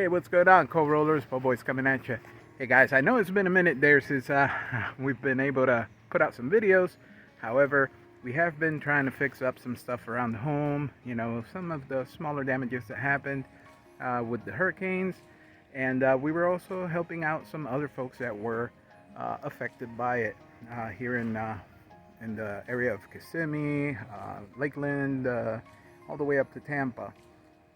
Hey, what's going on, co-rollers? Po Boys coming at you. Hey guys, I know it's been a minute there since we've been able to put out some videos. However, we have been trying to fix up some stuff around the home. You know, some of the smaller damages that happened with the hurricanes, and we were also helping out some other folks that were affected by it here in the area of Kissimmee, Lakeland, all the way up to Tampa.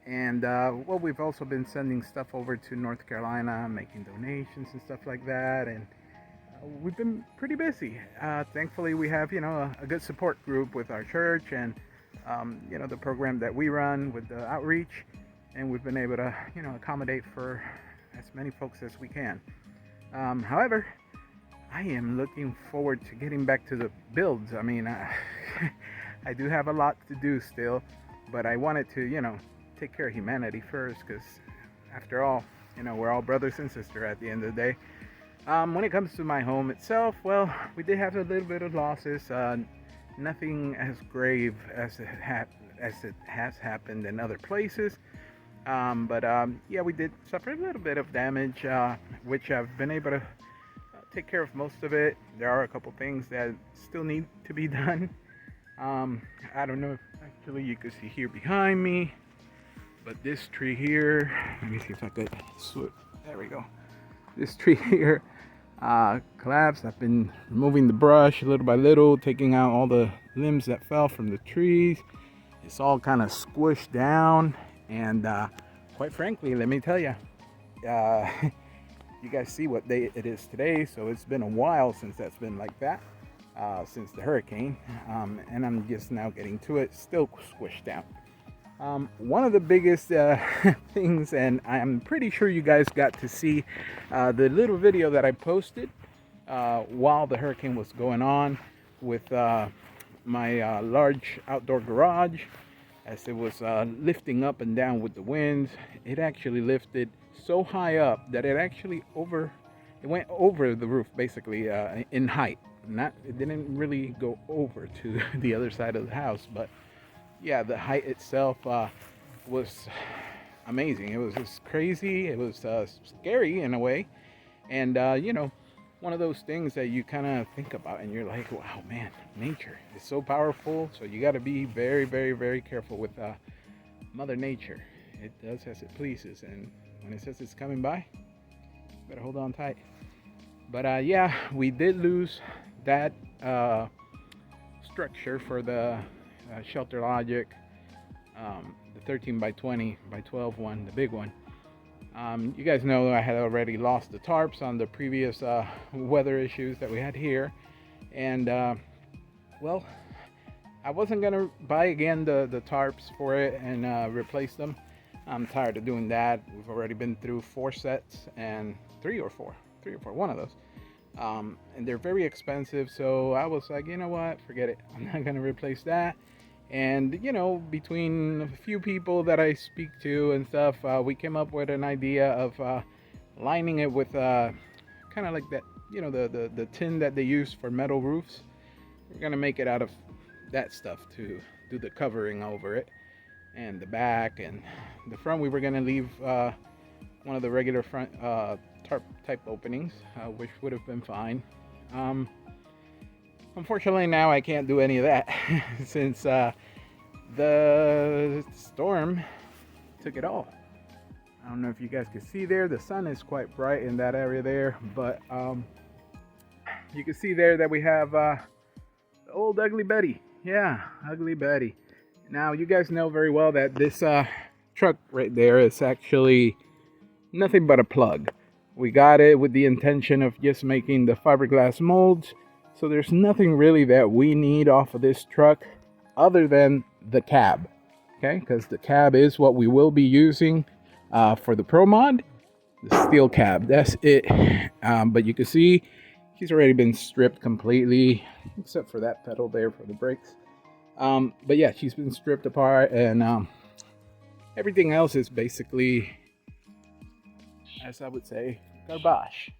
And well, we've also been sending stuff over to North Carolina, making donations and stuff like that. And we've been pretty busy. Thankfully, we have a good support group with our church and the program that we run with the outreach, and we've been able to accommodate for as many folks as we can. However, I am looking forward to getting back to the builds. I mean, I do have a lot to do still, but I wanted to take care of humanity first, because after all, we're all brothers and sisters at the end of the day. When it comes to my home itself, well, we did have a little bit of losses. Nothing as grave as it has happened in other places. But yeah, we did suffer a little bit of damage, which I've been able to take care of most of it. There are a couple things that still need to be done. I don't know if actually you can see here behind me, but this tree here, let me see if I could swoop. There we go. This tree here collapsed. I've been removing the brush little by little, taking out all the limbs that fell from the trees. It's all kind of squished down, and quite frankly, let me tell you, you guys see what day it is today, so it's been a while since that's been like that, since the hurricane, and I'm just now getting to it, still squished down. One of the biggest things, and I'm pretty sure you guys got to see the little video that I posted while the hurricane was going on with my large outdoor garage, as it was lifting up and down with the winds. It actually lifted so high up that it went over the roof, basically, in height. It didn't really go over to the other side of the house, but yeah, the height itself was amazing. It was just crazy. It was scary in a way. And, one of those things that you kind of think about and you're like, wow, man, nature is so powerful. So you got to be very, very, very careful with Mother Nature. It does as it pleases. And when it says it's coming by, better hold on tight. But yeah, we did lose that structure for the Shelter Logic, the 13 by 20 by 12 one, the big one. You guys know I had already lost the tarps on the previous weather issues that we had here, and well, I wasn't gonna buy again the tarps for it and replace them. I'm tired of doing that. We've already been through 4 sets, and three or four, one of those. And they're very expensive, so I was like, you know what, forget it. I'm not gonna replace that. And between a few people that I speak to and stuff, we came up with an idea of lining it with kind of like that, the tin that they use for metal roofs. We're gonna make it out of that stuff to do the covering over it, and the back and the front. We were gonna leave one of the regular front tarp type openings, which would have been fine. Unfortunately, now I can't do any of that since the storm took it all. I don't know if you guys can see there. The sun is quite bright in that area there, but you can see there that we have the old Ugly Betty. Yeah, Ugly Betty. Now, you guys know very well that this truck right there is actually nothing but a plug. We got it with the intention of just making the fiberglass molds. So there's nothing really that we need off of this truck other than the cab, okay? Because the cab is what we will be using for the Pro Mod, the steel cab. That's it. But you can see she's already been stripped completely, except for that pedal there for the brakes. But yeah, she's been stripped apart, and everything else is basically, as I would say, garbage.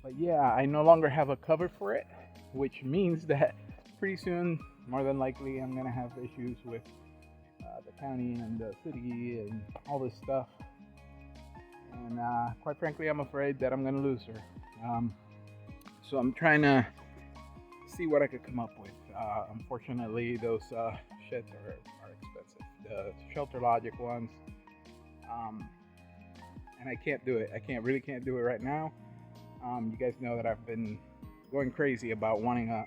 But yeah, I no longer have a cover for it, which means that pretty soon, more than likely, I'm gonna have issues with the county and the city and all this stuff. And quite frankly, I'm afraid that I'm going to lose her. So I'm trying to see what I could come up with. Unfortunately, those sheds are expensive. The Shelter Logic ones. And I can't do it. Really can't do it right now. You guys know that I've been going crazy about wanting a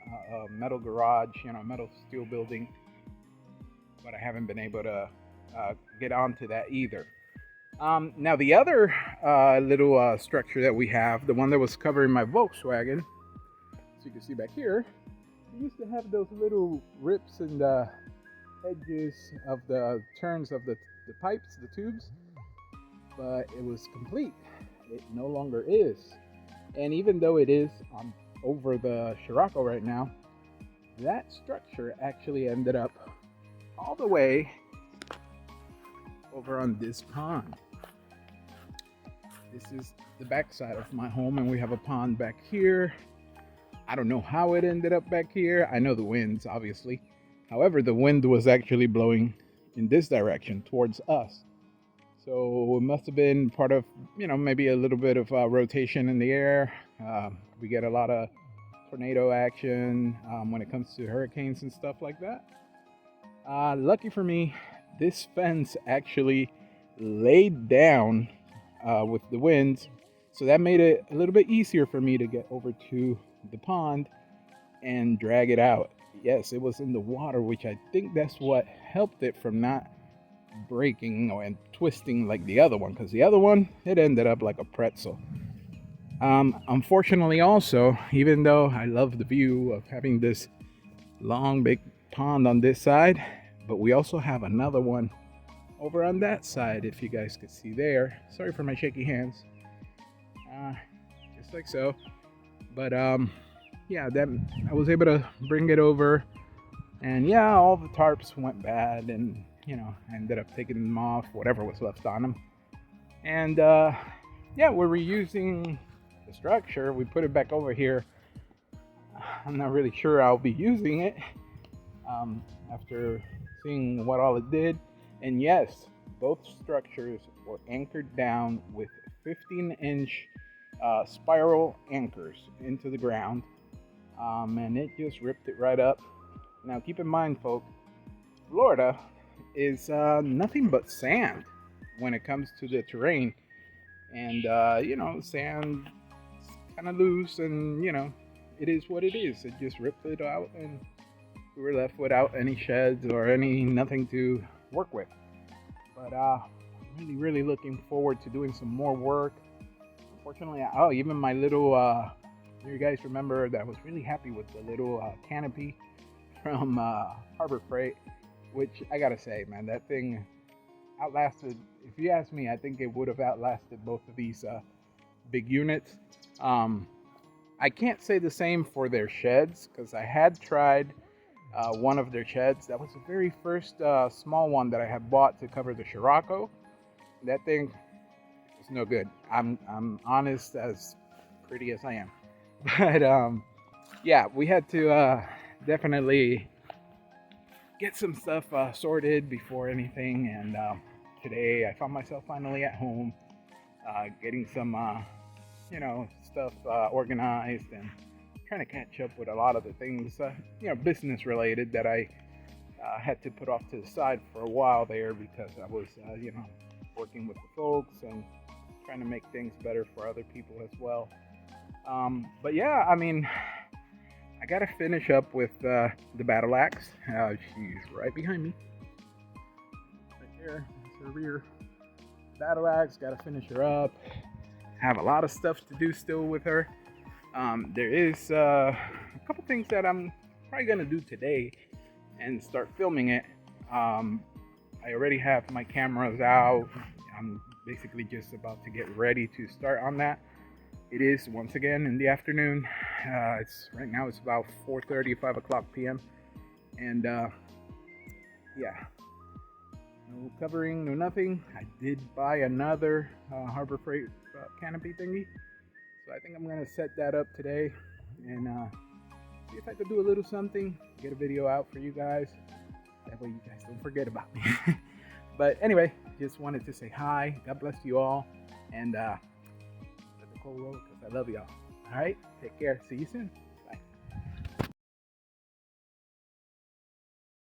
metal garage, metal steel building, but I haven't been able to get onto that either. Now the other little structure that we have, the one that was covering my Volkswagen, so you can see back here, we used to have those little rips in the edges of the turns of the pipes, the tubes, but it was complete. It no longer is. And even though it is over the Scirocco right now, that structure actually ended up all the way over on this pond. This is the back side of my home, and we have a pond back here. I don't know how it ended up back here. I know the winds, obviously. However, the wind was actually blowing in this direction towards us. So it must have been part of, maybe a little bit of rotation in the air. We get a lot of tornado action when it comes to hurricanes and stuff like that. Lucky for me, this fence actually laid down with the winds. So that made it a little bit easier for me to get over to the pond and drag it out. Yes, it was in the water, which I think that's what helped it from not breaking and twisting like the other one, because the other one, it ended up like a pretzel. Unfortunately also, even though I love the view of having this long big pond on this side, but we also have another one over on that side, if you guys could see there. Sorry for my shaky hands. Just like so. But yeah, that I was able to bring it over, and yeah, all the tarps went bad, and I ended up taking them off, whatever was left on them. And yeah, we're reusing the structure. We put it back over here. I'm not really sure I'll be using it after seeing what all it did. And yes, both structures were anchored down with 15-inch spiral anchors into the ground, and it just ripped it right up. Now keep in mind, folks, Florida is nothing but sand when it comes to the terrain, and sand kind of loose, and it is what it is. It just ripped it out, and we were left without any sheds or nothing to work with. But I'm really looking forward to doing some more work. Unfortunately, even my little you guys remember that I was really happy with the little canopy from Harbor Freight, which I gotta say, man, that thing outlasted, if you ask me, I think it would have outlasted both of these big units. I can't say the same for their sheds, because I had tried one of their sheds. That was the very first small one that I had bought to cover the Scirocco. That thing was no good. I'm honest, as pretty as I am. But yeah, we had to definitely get some stuff sorted before anything. And today I found myself finally at home, getting some stuff organized, and trying to catch up with a lot of the things business related that I had to put off to the side for a while there, because I was working with the folks and trying to make things better for other people as well. But yeah, I mean, I gotta finish up with the battle axe. She's right behind me, right there. That's her rear battle axe. Gotta finish her up. Have a lot of stuff to do still with her. There is a couple things that I'm probably gonna do today and start filming it. I already have my cameras out. I'm basically just about to get ready to start on that. It is once again in the afternoon. Right now it's about 4:30, 5 o'clock p.m. And yeah, no covering, no nothing. I did buy another Harbor Freight canopy thingy, so I think I'm gonna set that up today and see if I could do a little something, get a video out for you guys. That way you guys don't forget about me. But anyway, just wanted to say hi. God bless you all. And let the cold roll because I love y'all. All right. Take care. See you soon.